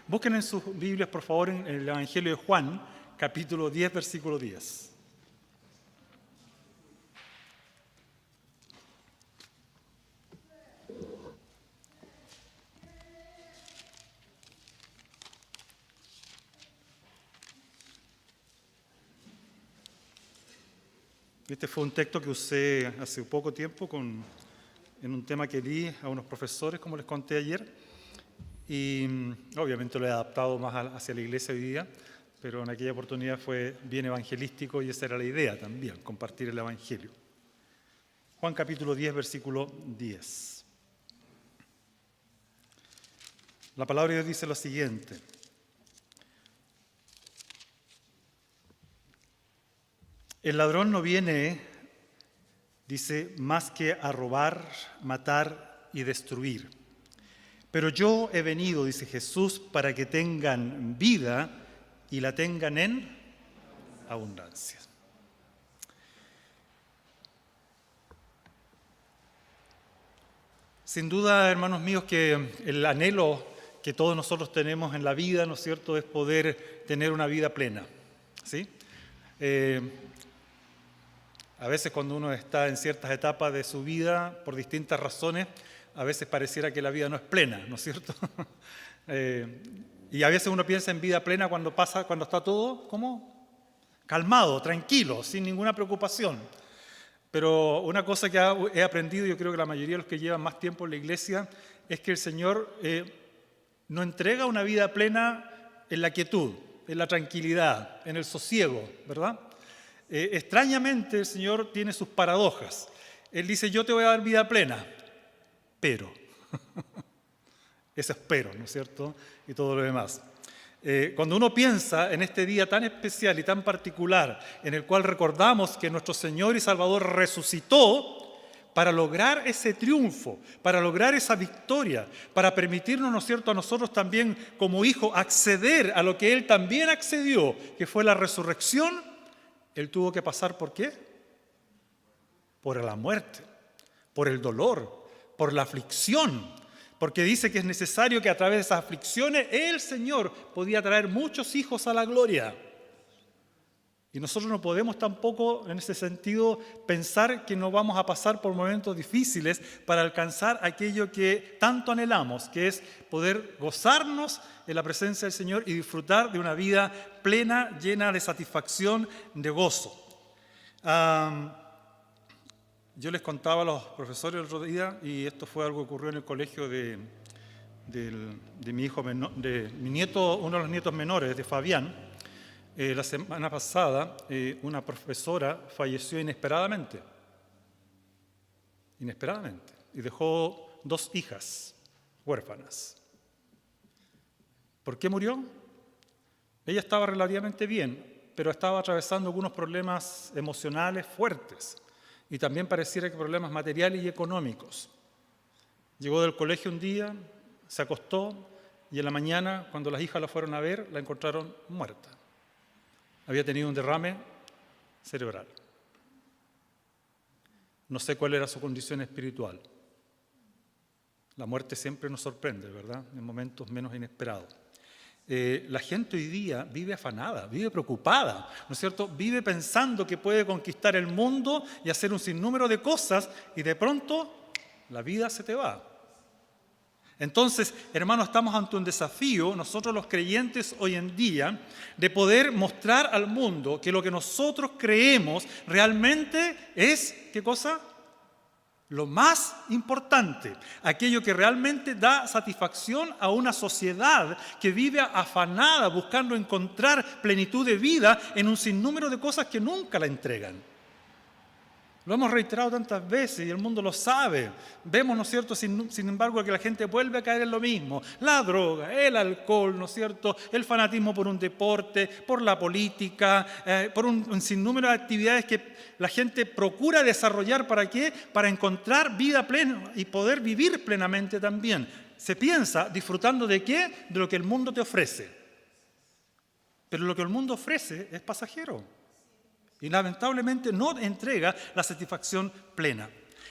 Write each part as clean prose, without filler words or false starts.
Busquen en sus Biblias, por favor, en el Evangelio de Juan, capítulo 10, versículo 10. Este fue un texto que usé hace poco tiempo en un tema que di a unos profesores, como les conté ayer. Y obviamente lo he adaptado más hacia la iglesia hoy día, pero en aquella oportunidad fue bien evangelístico y esa era la idea también, compartir el evangelio. Juan capítulo 10, versículo 10. La palabra de Dios dice lo siguiente: el ladrón no viene, dice, más que a robar, matar y destruir. Pero yo he venido, dice Jesús, para que tengan vida y la tengan en abundancia. Sin duda, hermanos míos, que el anhelo que todos nosotros tenemos en la vida, ¿no es cierto?, es poder tener una vida plena, ¿sí? A veces cuando uno está en ciertas etapas de su vida, por distintas razones, a veces pareciera que la vida no es plena, ¿no es cierto? Y a veces uno piensa en vida plena cuando está todo, ¿cómo? Calmado, tranquilo, sin ninguna preocupación. Pero una cosa que he aprendido, yo creo que la mayoría de los que llevan más tiempo en la iglesia, es que el Señor no entrega una vida plena en la quietud, en la tranquilidad, en el sosiego, ¿verdad? Extrañamente el Señor tiene sus paradojas. Él dice, yo te voy a dar vida plena, pero, ese es pero, ¿no es cierto? Y todo lo demás. Cuando uno piensa en este día tan especial y tan particular, en el cual recordamos que nuestro Señor y Salvador resucitó para lograr ese triunfo, para lograr esa victoria, para permitirnos, ¿no es cierto?, a nosotros también como hijos acceder a lo que Él también accedió, que fue la resurrección. Él tuvo que pasar ¿por qué? Por la muerte, por el dolor, por la aflicción, porque dice que es necesario que a través de esas aflicciones el Señor podía traer muchos hijos a la gloria. Y nosotros no podemos tampoco en ese sentido pensar que no vamos a pasar por momentos difíciles para alcanzar aquello que tanto anhelamos, que es poder gozarnos en la presencia del Señor y disfrutar de una vida plena, llena de satisfacción, de gozo. Yo les contaba a los profesores el otro día, y esto fue algo que ocurrió en el colegio de mi hijo, de mi nieto, uno de los nietos menores, de Fabián. La semana pasada, una profesora falleció inesperadamente, y dejó 2 hijas huérfanas. ¿Por qué murió? Ella estaba relativamente bien, pero estaba atravesando algunos problemas emocionales fuertes. Y también pareciera que problemas materiales y económicos. Llegó del colegio un día, se acostó y en la mañana, cuando las hijas la fueron a ver, la encontraron muerta. Había tenido un derrame cerebral. No sé cuál era su condición espiritual. La muerte siempre nos sorprende, ¿verdad?, en momentos menos inesperados. La gente hoy día vive afanada, vive preocupada, ¿no es cierto? Vive pensando que puede conquistar el mundo y hacer un sinnúmero de cosas y de pronto la vida se te va. Entonces, hermanos, estamos ante un desafío, nosotros los creyentes hoy en día, de poder mostrar al mundo que lo que nosotros creemos realmente es, ¿qué cosa? Lo más importante, aquello que realmente da satisfacción a una sociedad que vive afanada buscando encontrar plenitud de vida en un sinnúmero de cosas que nunca la entregan. Lo hemos reiterado tantas veces y el mundo lo sabe. Vemos, ¿no es cierto?, sin embargo, que la gente vuelve a caer en lo mismo. La droga, el alcohol, ¿no es cierto?, el fanatismo por un deporte, por la política, por un sinnúmero de actividades que la gente procura desarrollar. ¿Para qué? Para encontrar vida plena y poder vivir plenamente también. Se piensa disfrutando ¿de qué? De lo que el mundo te ofrece. Pero lo que el mundo ofrece es pasajero. Y lamentablemente no entrega la satisfacción plena.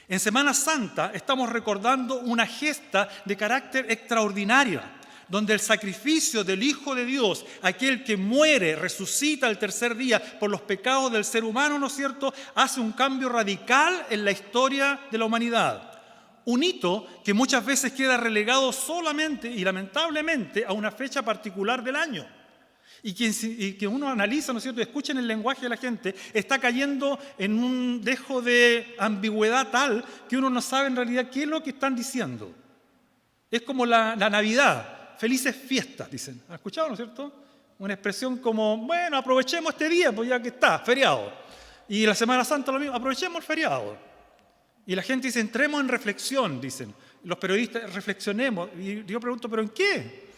En Semana Santa estamos recordando una gesta de carácter extraordinario. donde el sacrificio del Hijo de Dios, aquel que muere, resucita el tercer día por los pecados del ser humano, ¿no es cierto?, hace un cambio radical en la historia de la humanidad. Un hito que muchas veces queda relegado solamente y lamentablemente a una fecha particular del año. Y que uno analiza, ¿no es cierto?, escuchen el lenguaje de la gente, está cayendo en un dejo de ambigüedad tal que uno no sabe en realidad qué es lo que están diciendo. Es como la Navidad, felices fiestas, dicen. ¿Han escuchado, no es cierto? Una expresión como, bueno, aprovechemos este día, pues ya que está, feriado. Y la Semana Santa lo mismo, aprovechemos el feriado. Y la gente dice, entremos en reflexión, dicen. Los periodistas, reflexionemos. Y yo pregunto, ¿pero en qué?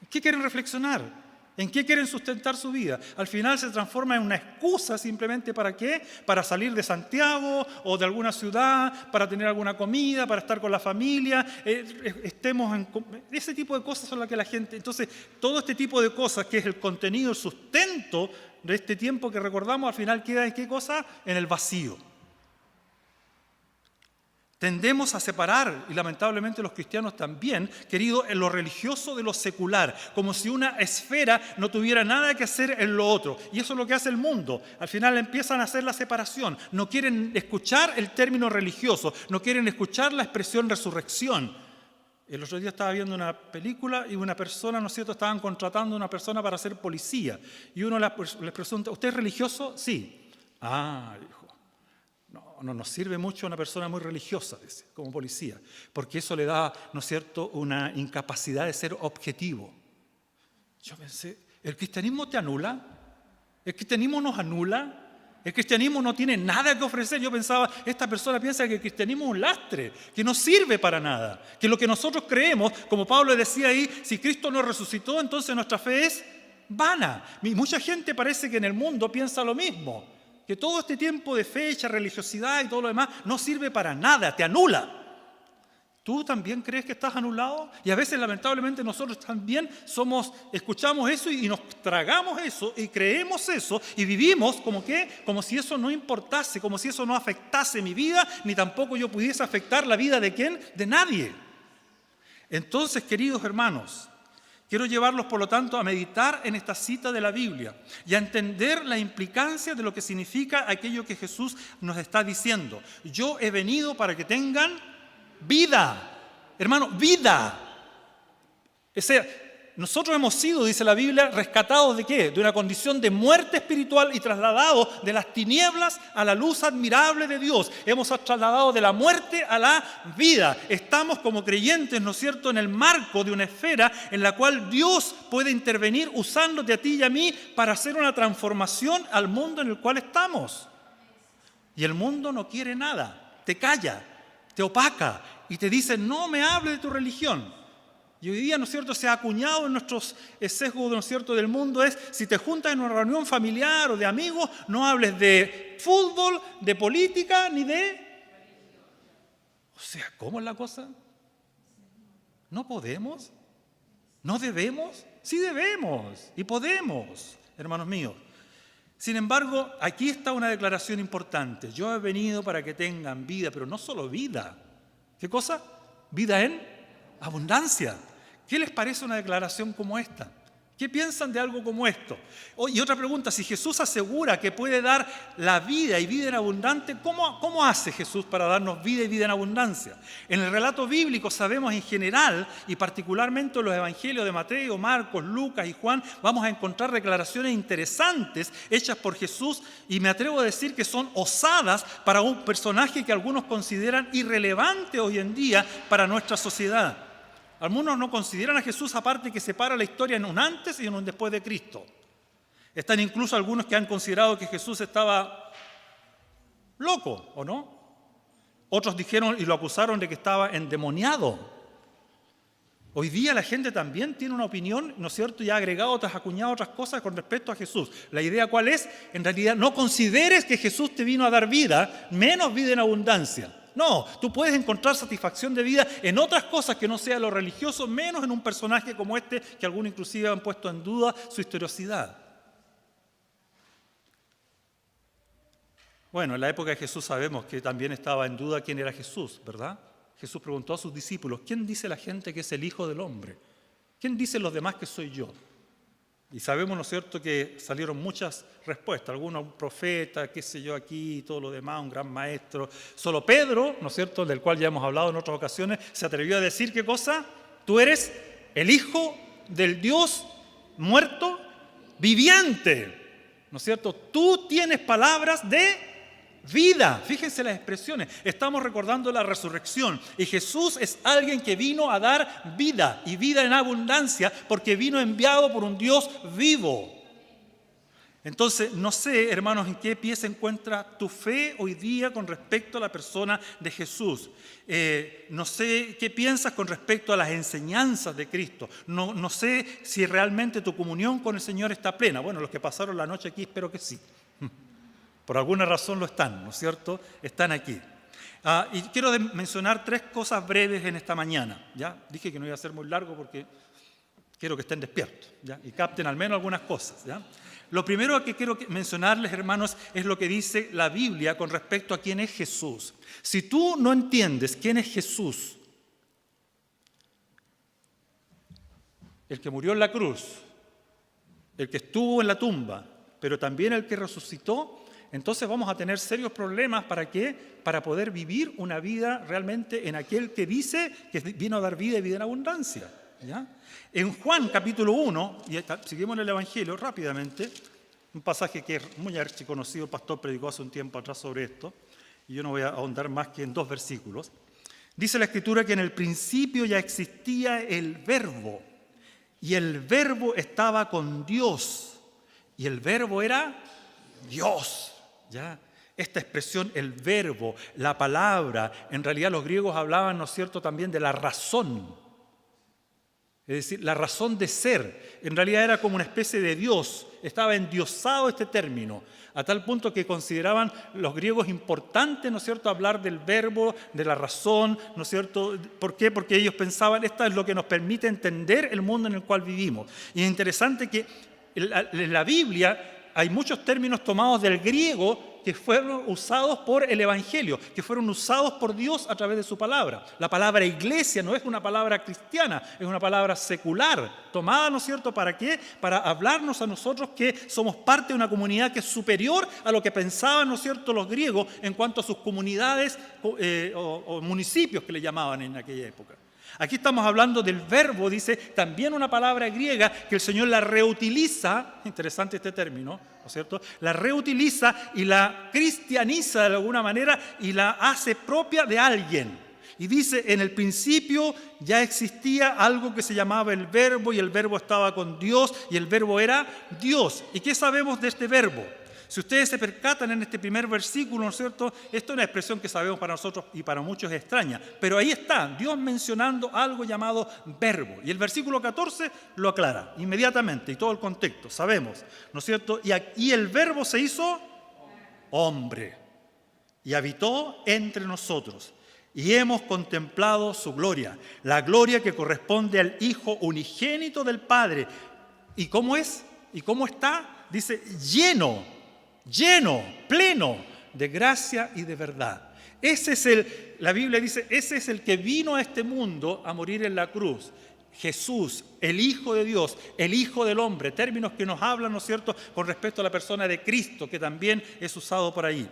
¿En qué quieren reflexionar? ¿En qué quieren sustentar su vida? Al final se transforma en una excusa simplemente ¿para qué? Para salir de Santiago o de alguna ciudad, para tener alguna comida, para estar con la familia. Ese tipo de cosas son las que la gente... Entonces, todo este tipo de cosas, que es el contenido, el sustento de este tiempo que recordamos, al final queda ¿en qué cosa? En el vacío. Tendemos a separar, y lamentablemente los cristianos también, querido, en lo religioso de lo secular, como si una esfera no tuviera nada que hacer en lo otro. Y eso es lo que hace el mundo. Al final empiezan a hacer la separación. No quieren escuchar el término religioso, no quieren escuchar la expresión resurrección. El otro día estaba viendo una película y una persona, ¿no es cierto?, estaban contratando a una persona para ser policía. Y uno les pregunta, ¿usted es religioso? Sí. Ah, dijo. No nos sirve mucho una persona muy religiosa, dice, como policía, porque eso le da, ¿no es cierto?, una incapacidad de ser objetivo. Yo pensé, ¿el cristianismo te anula? ¿El cristianismo nos anula? ¿El cristianismo no tiene nada que ofrecer? Yo pensaba, esta persona piensa que el cristianismo es un lastre, que no sirve para nada, que lo que nosotros creemos, como Pablo decía ahí, si Cristo no resucitó, entonces nuestra fe es vana. Y mucha gente parece que en el mundo piensa lo mismo. Que todo este tiempo de fecha, religiosidad y todo lo demás no sirve para nada, te anula. ¿Tú también crees que estás anulado? Y a veces, lamentablemente, nosotros también escuchamos eso y nos tragamos eso y creemos eso y vivimos como si eso no importase, como si eso no afectase mi vida, ni tampoco yo pudiese afectar la vida ¿de quién? De nadie. Entonces, queridos hermanos, quiero llevarlos, por lo tanto, a meditar en esta cita de la Biblia y a entender la implicancia de lo que significa aquello que Jesús nos está diciendo. Yo he venido para que tengan vida. Hermano, vida. O sea, nosotros hemos sido, dice la Biblia, rescatados ¿de qué? De una condición de muerte espiritual y trasladados de las tinieblas a la luz admirable de Dios. Hemos trasladado de la muerte a la vida. Estamos como creyentes, ¿no es cierto?, en el marco de una esfera en la cual Dios puede intervenir usándote a ti y a mí para hacer una transformación al mundo en el cual estamos. Y el mundo no quiere nada, te calla, te opaca y te dice, no me hable de tu religión. Y hoy día, ¿no es cierto?, se ha acuñado en nuestros sesgos, ¿no es cierto?, del mundo es, si te juntas en una reunión familiar o de amigos, no hables de fútbol, de política, ni de... O sea, ¿cómo es la cosa? ¿No podemos? ¿No debemos? Sí debemos y podemos, hermanos míos. Sin embargo, aquí está una declaración importante. Yo he venido para que tengan vida, pero no solo vida. ¿Qué cosa? Vida en abundancia. ¿Qué les parece una declaración como esta? ¿Qué piensan de algo como esto? Y otra pregunta, si Jesús asegura que puede dar la vida y vida en abundancia, ¿cómo hace Jesús para darnos vida y vida en abundancia? En el relato bíblico sabemos en general, y particularmente en los evangelios de Mateo, Marcos, Lucas y Juan, vamos a encontrar declaraciones interesantes hechas por Jesús, y me atrevo a decir que son osadas para un personaje que algunos consideran irrelevante hoy en día para nuestra sociedad. Algunos no consideran a Jesús aparte que separa la historia en un antes y en un después de Cristo. Están incluso algunos que han considerado que Jesús estaba loco, ¿o no? Otros dijeron y lo acusaron de que estaba endemoniado. Hoy día la gente también tiene una opinión, ¿no es cierto? Y ha agregado otras, acuñado otras cosas con respecto a Jesús. La idea ¿cuál es? En realidad no consideres que Jesús te vino a dar vida, menos vida en abundancia. No, tú puedes encontrar satisfacción de vida en otras cosas que no sea lo religioso, menos en un personaje como este, que algunos inclusive han puesto en duda su historicidad. Bueno, en la época de Jesús sabemos que también estaba en duda quién era Jesús, ¿verdad? Jesús preguntó a sus discípulos, ¿quién dice la gente que es el Hijo del Hombre? ¿Quién dicen los demás que soy yo? Y sabemos, ¿no es cierto?, que salieron muchas respuestas. Algunos, un profeta, qué sé yo aquí, y todo lo demás, un gran maestro. Solo Pedro, ¿no es cierto?, del cual ya hemos hablado en otras ocasiones, se atrevió a decir, ¿qué cosa? Tú eres el Hijo del Dios muerto viviente, ¿no es cierto? Tú tienes palabras de vida. Fíjense las expresiones. Estamos recordando la resurrección. Y Jesús es alguien que vino a dar vida, y vida en abundancia, porque vino enviado por un Dios vivo. Entonces, no sé, hermanos, en qué pie se encuentra tu fe hoy día con respecto a la persona de Jesús. No sé qué piensas con respecto a las enseñanzas de Cristo. No sé si realmente tu comunión con el Señor está plena. Bueno, los que pasaron la noche aquí espero que sí. Por alguna razón lo están, ¿no es cierto? Están aquí. Y quiero mencionar 3 cosas breves en esta mañana. ¿Ya? Dije que no iba a ser muy largo porque quiero que estén despiertos, ¿ya? Y capten al menos algunas cosas, ¿ya? Lo primero que quiero mencionarles, hermanos, es lo que dice la Biblia con respecto a quién es Jesús. Si tú no entiendes quién es Jesús, el que murió en la cruz, el que estuvo en la tumba, pero también el que resucitó, entonces vamos a tener serios problemas. ¿Para qué? Para poder vivir una vida realmente en aquel que dice que vino a dar vida y vida en abundancia, ¿ya? En Juan capítulo 1, y seguimos en el Evangelio rápidamente, un pasaje que es muy archiconocido, el pastor predicó hace un tiempo atrás sobre esto, y yo no voy a ahondar más que en 2 versículos. Dice la Escritura que en el principio ya existía el Verbo, y el Verbo estaba con Dios, y el Verbo era Dios. ¿Ya? Esta expresión, el verbo, la palabra, en realidad los griegos hablaban, ¿no es cierto?, también de la razón. Es decir, la razón de ser. En realidad era como una especie de Dios. Estaba endiosado este término, a tal punto que consideraban los griegos importante, ¿no es cierto?, hablar del verbo, de la razón, ¿no es cierto? ¿Por qué? Porque ellos pensaban, esto es lo que nos permite entender el mundo en el cual vivimos. Y es interesante que en la Biblia hay muchos términos tomados del griego que fueron usados por el Evangelio, que fueron usados por Dios a través de su palabra. La palabra iglesia no es una palabra cristiana, es una palabra secular, tomada, ¿no es cierto?, ¿para qué? Para hablarnos a nosotros que somos parte de una comunidad que es superior a lo que pensaban, ¿no es cierto?, los griegos en cuanto a sus comunidades o municipios que le llamaban en aquella época. Aquí estamos hablando del verbo, dice también una palabra griega que el Señor la reutiliza, interesante este término, ¿no es cierto? La reutiliza y la cristianiza de alguna manera y la hace propia de alguien. Y dice, en el principio ya existía algo que se llamaba el verbo, y el verbo estaba con Dios, y el verbo era Dios. ¿Y qué sabemos de este verbo? Si ustedes se percatan en este primer versículo, ¿no es cierto?, esto es una expresión que sabemos para nosotros y para muchos es extraña, pero ahí está, Dios mencionando algo llamado verbo. Y el versículo 14 lo aclara inmediatamente, y todo el contexto, sabemos, ¿no es cierto? Y aquí el verbo se hizo hombre y habitó entre nosotros. Y hemos contemplado su gloria, la gloria que corresponde al Hijo unigénito del Padre. ¿Y cómo es? ¿Y cómo está? Dice, lleno, pleno de gracia y de verdad. Ese es la Biblia dice, ese es el que vino a este mundo a morir en la cruz. Jesús, el Hijo de Dios, el Hijo del Hombre, términos que nos hablan, ¿no es cierto?, con respecto a la persona de Cristo, que también es usado por ahí.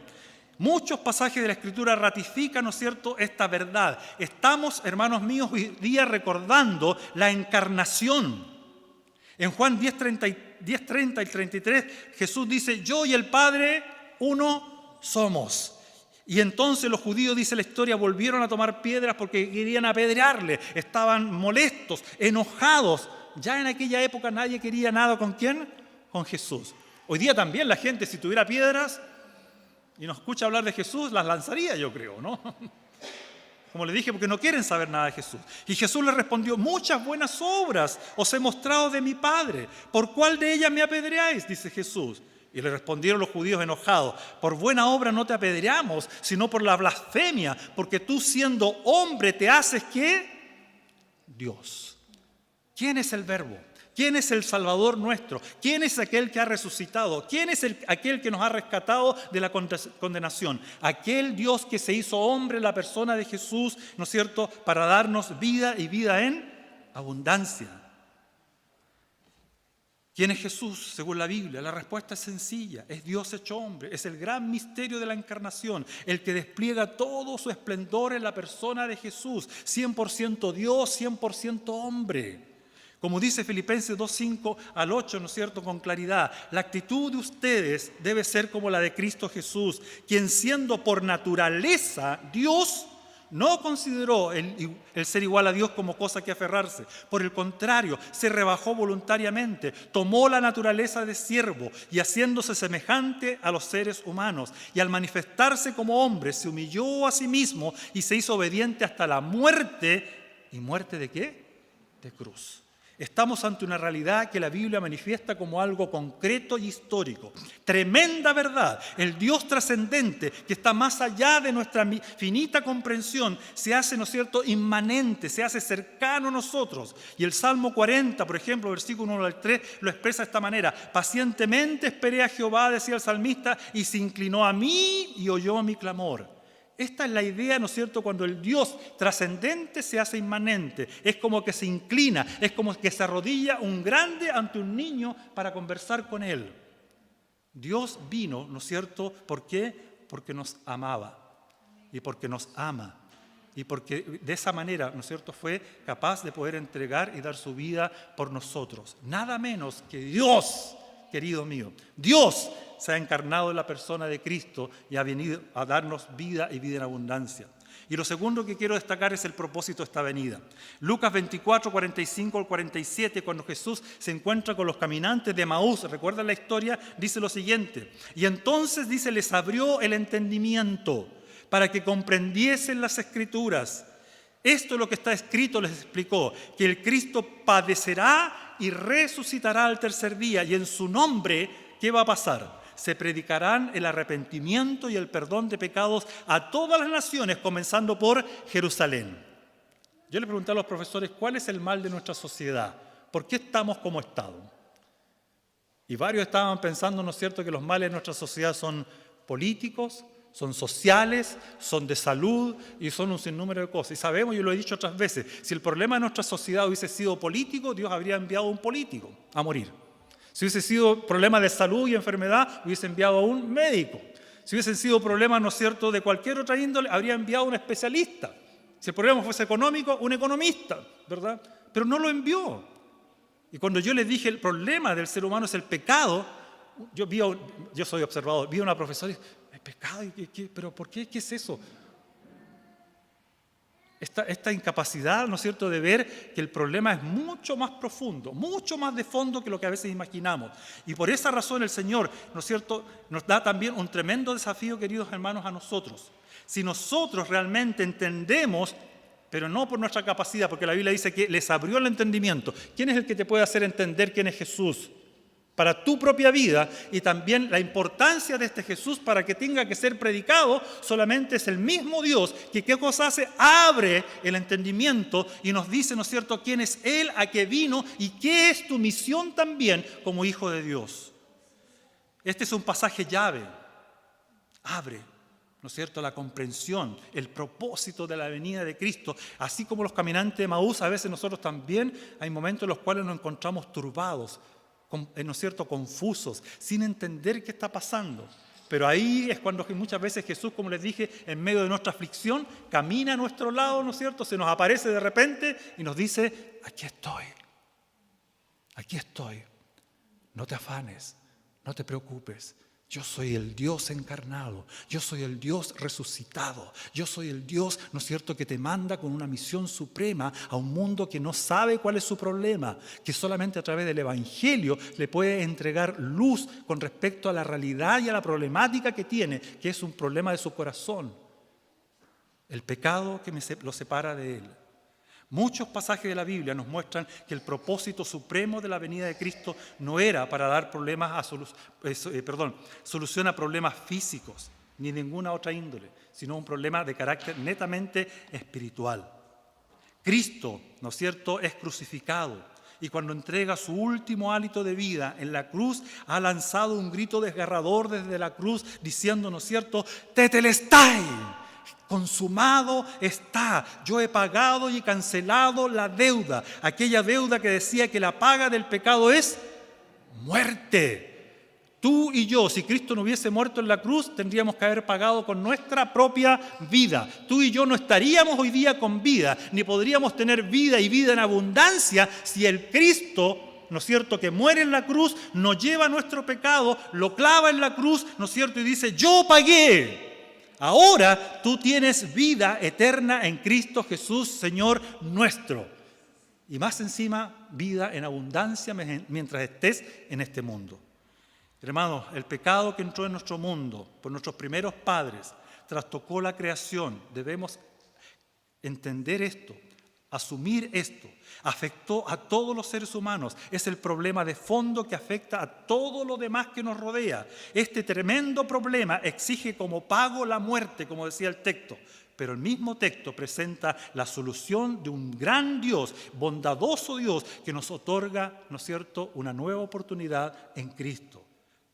Muchos pasajes de la Escritura ratifican, ¿no es cierto?, esta verdad. Estamos, hermanos míos, hoy día recordando la encarnación. En Juan 10:30 y 33, Jesús dice, yo y el Padre uno somos. Y entonces los judíos, dice la historia, volvieron a tomar piedras porque querían apedrearle. Estaban molestos, enojados. Ya en aquella época nadie quería nada ¿con quién? Con Jesús. Hoy día también la gente, si tuviera piedras y nos escucha hablar de Jesús, las lanzaría, yo creo, ¿no? Como le dije, porque no quieren saber nada de Jesús. Y Jesús le respondió, muchas buenas obras os he mostrado de mi Padre. ¿Por cuál de ellas me apedreáis?, dice Jesús. Y le respondieron los judíos enojados, por buena obra no te apedreamos, sino por la blasfemia, porque tú siendo hombre te haces ¿qué? Dios. ¿Quién es el Verbo? ¿Quién es el Salvador nuestro? ¿Quién es aquel que ha resucitado? ¿Quién es aquel que nos ha rescatado de la condenación? Aquel Dios que se hizo hombre en la persona de Jesús, ¿no es cierto?, para darnos vida y vida en abundancia. ¿Quién es Jesús según la Biblia? La respuesta es sencilla, es Dios hecho hombre, es el gran misterio de la encarnación, el que despliega todo su esplendor en la persona de Jesús, 100% Dios, 100% hombre. Como dice Filipenses 2:5 al 8, ¿no es cierto?, con claridad, la actitud de ustedes debe ser como la de Cristo Jesús, quien siendo por naturaleza Dios, no consideró el ser igual a Dios como cosa que aferrarse. Por el contrario, se rebajó voluntariamente, tomó la naturaleza de siervo y haciéndose semejante a los seres humanos. Y al manifestarse como hombre, se humilló a sí mismo y se hizo obediente hasta la muerte. ¿Y muerte de qué? De cruz. Estamos ante una realidad que la Biblia manifiesta como algo concreto y histórico. Tremenda verdad. El Dios trascendente, que está más allá de nuestra finita comprensión, se hace, ¿no es cierto?, inmanente, se hace cercano a nosotros. Y el Salmo 40, por ejemplo, versículo 1 al 3, lo expresa de esta manera. Pacientemente esperé a Jehová, decía el salmista, y se inclinó a mí y oyó mi clamor. Esta es la idea, ¿no es cierto?, cuando el Dios trascendente se hace inmanente. Es como que se inclina, es como que se arrodilla un grande ante un niño para conversar con él. Dios vino, ¿no es cierto?, ¿por qué? Porque nos amaba y porque nos ama. Y porque de esa manera, ¿no es cierto?, fue capaz de poder entregar y dar su vida por nosotros. Nada menos que Dios, querido mío, Dios se ha encarnado en la persona de Cristo y ha venido a darnos vida y vida en abundancia. Y lo segundo que quiero destacar es el propósito de esta venida. Lucas 24, 45 al 47, cuando Jesús se encuentra con los caminantes de Emaús, ¿recuerdan la historia? Dice lo siguiente: y entonces, dice, les abrió el entendimiento para que comprendiesen las Escrituras. Esto es lo que está escrito, les explicó, que el Cristo padecerá y resucitará al tercer día, y en su nombre, ¿qué va a pasar? Se predicarán el arrepentimiento y el perdón de pecados a todas las naciones, comenzando por Jerusalén. Yo le pregunté a los profesores, ¿cuál es el mal de nuestra sociedad? ¿Por qué estamos como estamos? Y varios estaban pensando, ¿no es cierto?, que los males de nuestra sociedad son políticos, son sociales, son de salud y son un sinnúmero de cosas. Y sabemos, yo lo he dicho otras veces, si el problema de nuestra sociedad hubiese sido político, Dios habría enviado a un político a morir. Si hubiese sido problema de salud y enfermedad, hubiese enviado a un médico. Si hubiesen sido problemas, ¿no es cierto?, de cualquier otra índole, habría enviado a un especialista. Si el problema fuese económico, un economista, ¿verdad? Pero no lo envió. Y cuando yo les dije el problema del ser humano es el pecado, yo soy observador, vi a una profesora y dije, ¿el pecado? ¿Pero por qué? ¿Qué es eso? Esta incapacidad, ¿no es cierto?, de ver que el problema es mucho más profundo, mucho más de fondo que lo que a veces imaginamos. Y por esa razón el Señor, ¿no es cierto?, nos da también un tremendo desafío, queridos hermanos, a nosotros. Si nosotros realmente entendemos, pero no por nuestra capacidad, porque la Biblia dice que les abrió el entendimiento. ¿Quién es el que te puede hacer entender quién es Jesús para tu propia vida? Y también la importancia de este Jesús para que tenga que ser predicado. Solamente es el mismo Dios que, ¿qué cosa hace? Abre el entendimiento y nos dice, ¿no es cierto?, quién es Él, a qué vino y qué es tu misión también como hijo de Dios. Este es un pasaje llave. Abre, ¿no es cierto?, la comprensión, el propósito de la venida de Cristo. Así como los caminantes de Emaús, a veces nosotros también hay momentos en los cuales nos encontramos turbados, ¿no es cierto?, confusos, sin entender qué está pasando. Pero ahí es cuando muchas veces Jesús, como les dije, en medio de nuestra aflicción, camina a nuestro lado, ¿no es cierto?, se nos aparece de repente y nos dice, aquí estoy, no te afanes, no te preocupes. Yo soy el Dios encarnado, yo soy el Dios resucitado, yo soy el Dios, ¿no es cierto?, que te manda con una misión suprema a un mundo que no sabe cuál es su problema, que solamente a través del Evangelio le puede entregar luz con respecto a la realidad y a la problemática que tiene, que es un problema de su corazón, el pecado que lo separa de Él. Muchos pasajes de la Biblia nos muestran que el propósito supremo de la venida de Cristo no era para dar solución a problemas físicos ni ninguna otra índole, sino un problema de carácter netamente espiritual. Cristo, ¿no es cierto?, es crucificado y cuando entrega su último hálito de vida en la cruz, ha lanzado un grito desgarrador desde la cruz diciendo, ¿no es cierto?, Tetelestai. Consumado está, yo he pagado y cancelado la deuda, aquella deuda que decía que la paga del pecado es muerte. Tú y yo, si Cristo no hubiese muerto en la cruz, tendríamos que haber pagado con nuestra propia vida. Tú y yo no estaríamos hoy día con vida, ni podríamos tener vida y vida en abundancia si el Cristo, ¿no es cierto?, que muere en la cruz, nos lleva nuestro pecado, lo clava en la cruz, ¿no es cierto?, y dice, yo pagué. Ahora tú tienes vida eterna en Cristo Jesús, Señor nuestro. Y más encima, vida en abundancia mientras estés en este mundo. Hermanos, el pecado que entró en nuestro mundo por nuestros primeros padres trastocó la creación. Debemos entender esto, asumir esto. Afectó a todos los seres humanos. Es el problema de fondo que afecta a todo lo demás que nos rodea. Este tremendo problema exige como pago la muerte, como decía el texto. Pero el mismo texto presenta la solución de un gran Dios, bondadoso Dios, que nos otorga, ¿no es cierto?, una nueva oportunidad en Cristo.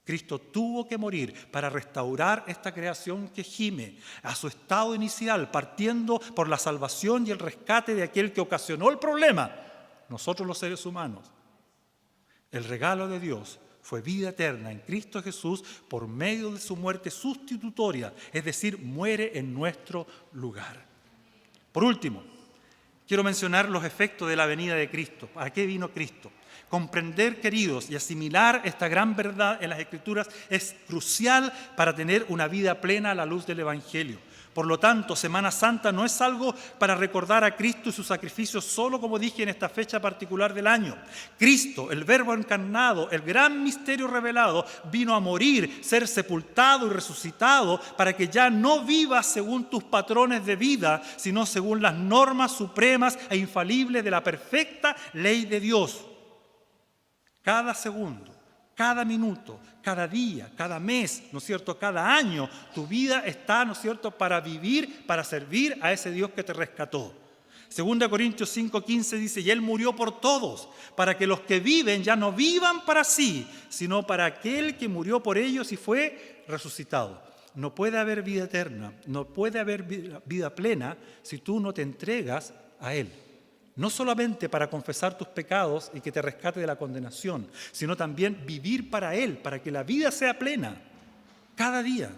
Cristo tuvo que morir para restaurar esta creación que gime a su estado inicial, partiendo por la salvación y el rescate de aquel que ocasionó el problema, nosotros los seres humanos. El regalo de Dios fue vida eterna en Cristo Jesús por medio de su muerte sustitutoria, es decir, muere en nuestro lugar. Por último, quiero mencionar los efectos de la venida de Cristo. ¿Para qué vino Cristo? Comprender, queridos, y asimilar esta gran verdad en las Escrituras es crucial para tener una vida plena a la luz del Evangelio. Por lo tanto, Semana Santa no es algo para recordar a Cristo y su sacrificio solo, como dije, en esta fecha particular del año. Cristo, el Verbo encarnado, el gran misterio revelado, vino a morir, ser sepultado y resucitado para que ya no vivas según tus patrones de vida, sino según las normas supremas e infalibles de la perfecta ley de Dios. Cada segundo, cada minuto, cada día, cada mes, ¿no es cierto?, cada año, tu vida está, ¿no es cierto?, para vivir, para servir a ese Dios que te rescató. 2 Corintios 5:15 dice, y Él murió por todos, para que los que viven ya no vivan para sí, sino para aquel que murió por ellos y fue resucitado. No puede haber vida eterna, no puede haber vida plena si tú no te entregas a Él. No solamente para confesar tus pecados y que te rescate de la condenación, sino también vivir para Él, para que la vida sea plena, cada día.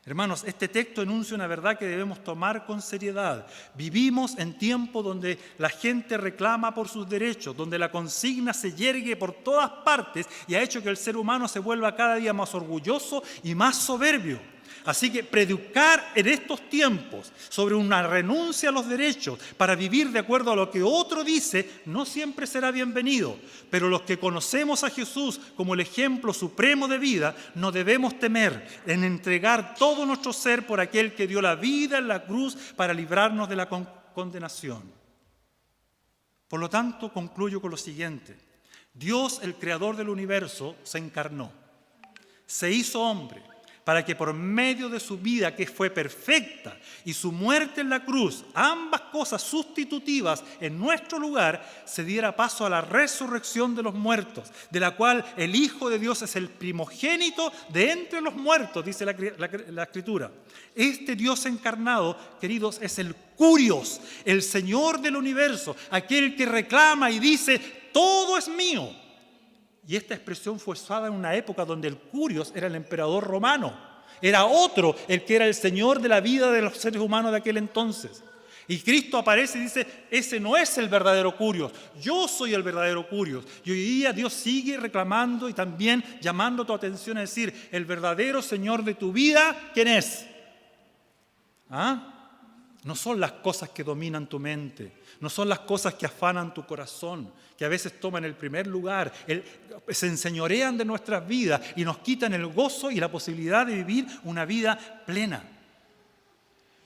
Hermanos, este texto enuncia una verdad que debemos tomar con seriedad. Vivimos en tiempos donde la gente reclama por sus derechos, donde la consigna se yergue por todas partes y ha hecho que el ser humano se vuelva cada día más orgulloso y más soberbio. Así que predicar en estos tiempos sobre una renuncia a los derechos para vivir de acuerdo a lo que otro dice no siempre será bienvenido. Pero los que conocemos a Jesús como el ejemplo supremo de vida, no debemos temer en entregar todo nuestro ser por aquel que dio la vida en la cruz para librarnos de la condenación. Por lo tanto, concluyo con lo siguiente. Dios, el creador del universo, se encarnó, se hizo hombre, para que por medio de su vida, que fue perfecta, y su muerte en la cruz, ambas cosas sustitutivas en nuestro lugar, se diera paso a la resurrección de los muertos, de la cual el Hijo de Dios es el primogénito de entre los muertos, dice la Escritura. Este Dios encarnado, queridos, es el Curios, el Señor del universo, aquel que reclama y dice, todo es mío. Y esta expresión fue usada en una época donde el Curios era el emperador romano. Era otro el que era el Señor de la vida de los seres humanos de aquel entonces. Y Cristo aparece y dice, ese no es el verdadero Curios, yo soy el verdadero Curios. Y hoy día Dios sigue reclamando y también llamando tu atención a decir, el verdadero Señor de tu vida, ¿quién es? ¿Ah? No son las cosas que dominan tu mente, no son las cosas que afanan tu corazón, que a veces toman el primer lugar, se enseñorean de nuestras vidas y nos quitan el gozo y la posibilidad de vivir una vida plena.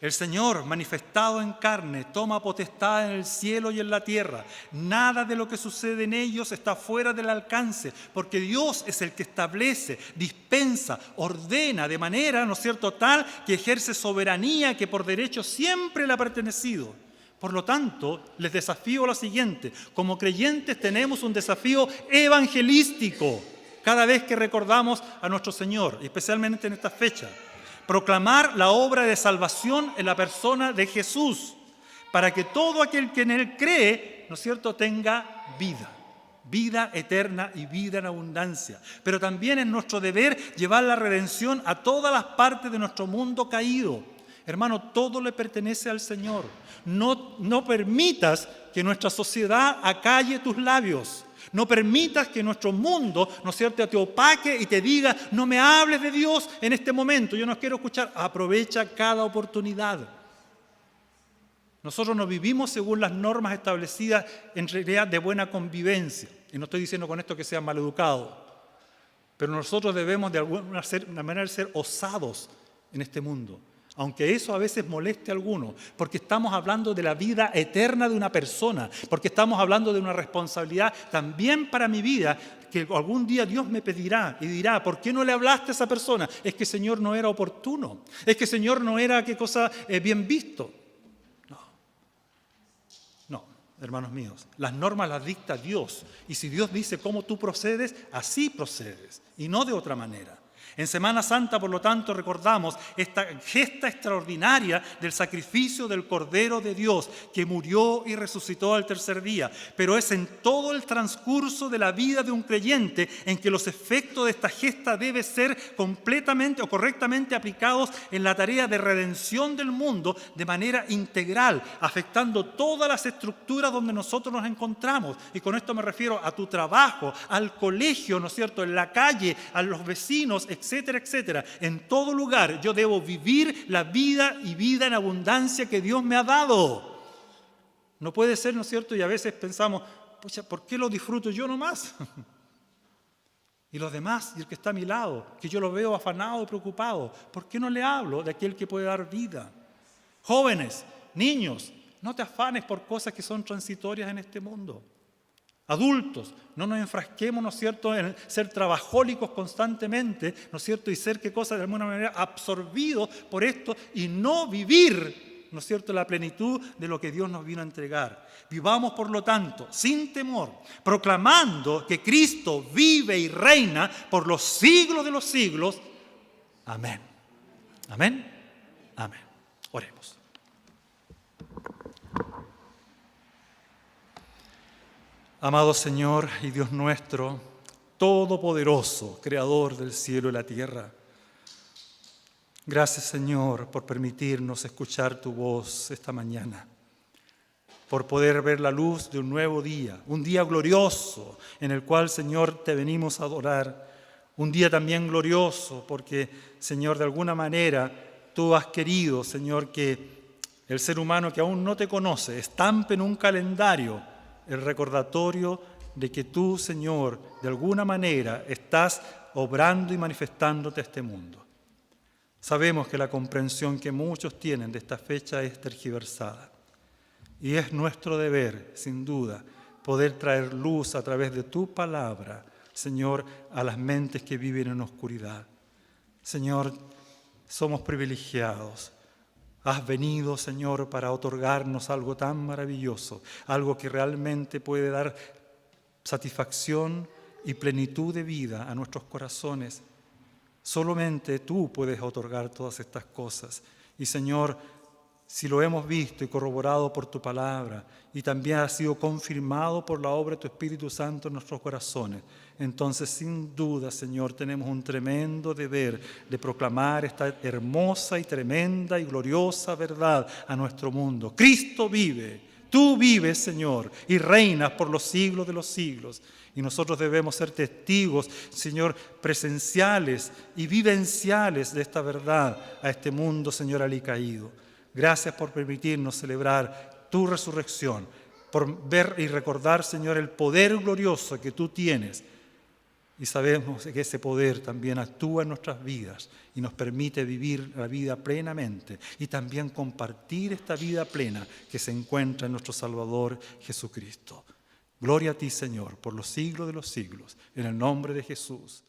El Señor, manifestado en carne, toma potestad en el cielo y en la tierra. Nada de lo que sucede en ellos está fuera del alcance, porque Dios es el que establece, dispensa, ordena de manera, ¿no es cierto?, tal que ejerce soberanía que por derecho siempre le ha pertenecido. Por lo tanto, les desafío a lo siguiente. Como creyentes tenemos un desafío evangelístico cada vez que recordamos a nuestro Señor, especialmente en esta fecha. Proclamar la obra de salvación en la persona de Jesús, para que todo aquel que en Él cree, ¿no es cierto?, tenga vida. vida eterna y vida en abundancia. Pero también es nuestro deber llevar la redención a todas las partes de nuestro mundo caído. Hermano, todo le pertenece al Señor. No permitas que nuestra sociedad acalle tus labios. No permitas que nuestro mundo, ¿no es cierto?, te opaque y te diga, no me hables de Dios en este momento, yo no quiero escuchar. Aprovecha cada oportunidad. Nosotros no vivimos según las normas establecidas en realidad de buena convivencia. Y no estoy diciendo con esto que sean maleducados, pero nosotros debemos de alguna manera ser osados en este mundo. Aunque eso a veces moleste a algunos, porque estamos hablando de la vida eterna de una persona, porque estamos hablando de una responsabilidad también para mi vida, que algún día Dios me pedirá y dirá, ¿por qué no le hablaste a esa persona? Es que, Señor, no era oportuno, es que, Señor, no era qué cosa bien visto. No, hermanos míos, las normas las dicta Dios, y si Dios dice cómo tú procedes, así procedes, y no de otra manera. En Semana Santa, por lo tanto, recordamos esta gesta extraordinaria del sacrificio del Cordero de Dios, que murió y resucitó al tercer día. Pero es en todo el transcurso de la vida de un creyente en que los efectos de esta gesta deben ser completamente o correctamente aplicados en la tarea de redención del mundo de manera integral, afectando todas las estructuras donde nosotros nos encontramos. Y con esto me refiero a tu trabajo, al colegio, ¿no es cierto?, en la calle, a los vecinos, etcétera, etcétera. En todo lugar yo debo vivir la vida y vida en abundancia que Dios me ha dado. No puede ser, ¿no es cierto? Y a veces pensamos, pucha, ¿por qué lo disfruto yo nomás? Y los demás, y el que está a mi lado, que yo lo veo afanado y preocupado, ¿por qué no le hablo de aquel que puede dar vida? Jóvenes, niños, no te afanes por cosas que son transitorias en este mundo. Adultos, no nos enfrasquemos, ¿no es cierto?, en ser trabajólicos constantemente, ¿no es cierto?, y ser, ¿qué cosa?, de alguna manera absorbidos por esto y no vivir, ¿no es cierto?, la plenitud de lo que Dios nos vino a entregar. Vivamos, por lo tanto, sin temor, proclamando que Cristo vive y reina por los siglos de los siglos. Amén. Amén. Amén. Oremos. Amado Señor y Dios nuestro, todopoderoso, creador del cielo y la tierra, gracias, Señor, por permitirnos escuchar tu voz esta mañana, por poder ver la luz de un nuevo día, un día glorioso en el cual, Señor, te venimos a adorar, un día también glorioso porque, Señor, de alguna manera tú has querido, Señor, que el ser humano que aún no te conoce estampe en un calendario el recordatorio de que tú, Señor, de alguna manera estás obrando y manifestándote a este mundo. Sabemos que la comprensión que muchos tienen de esta fecha es tergiversada. Y es nuestro deber, sin duda, poder traer luz a través de tu palabra, Señor, a las mentes que viven en oscuridad. Señor, somos privilegiados. Has venido, Señor, para otorgarnos algo tan maravilloso, algo que realmente puede dar satisfacción y plenitud de vida a nuestros corazones. Solamente tú puedes otorgar todas estas cosas. Y, Señor, si lo hemos visto y corroborado por tu palabra y también ha sido confirmado por la obra de tu Espíritu Santo en nuestros corazones, entonces sin duda, Señor, tenemos un tremendo deber de proclamar esta hermosa y tremenda y gloriosa verdad a nuestro mundo. Cristo vive, tú vives, Señor, y reinas por los siglos de los siglos. Y nosotros debemos ser testigos, Señor, presenciales y vivenciales de esta verdad a este mundo, Señor, alicaído. Gracias por permitirnos celebrar tu resurrección, por ver y recordar, Señor, el poder glorioso que tú tienes. Y sabemos que ese poder también actúa en nuestras vidas y nos permite vivir la vida plenamente y también compartir esta vida plena que se encuentra en nuestro Salvador Jesucristo. Gloria a ti, Señor, por los siglos de los siglos, en el nombre de Jesús.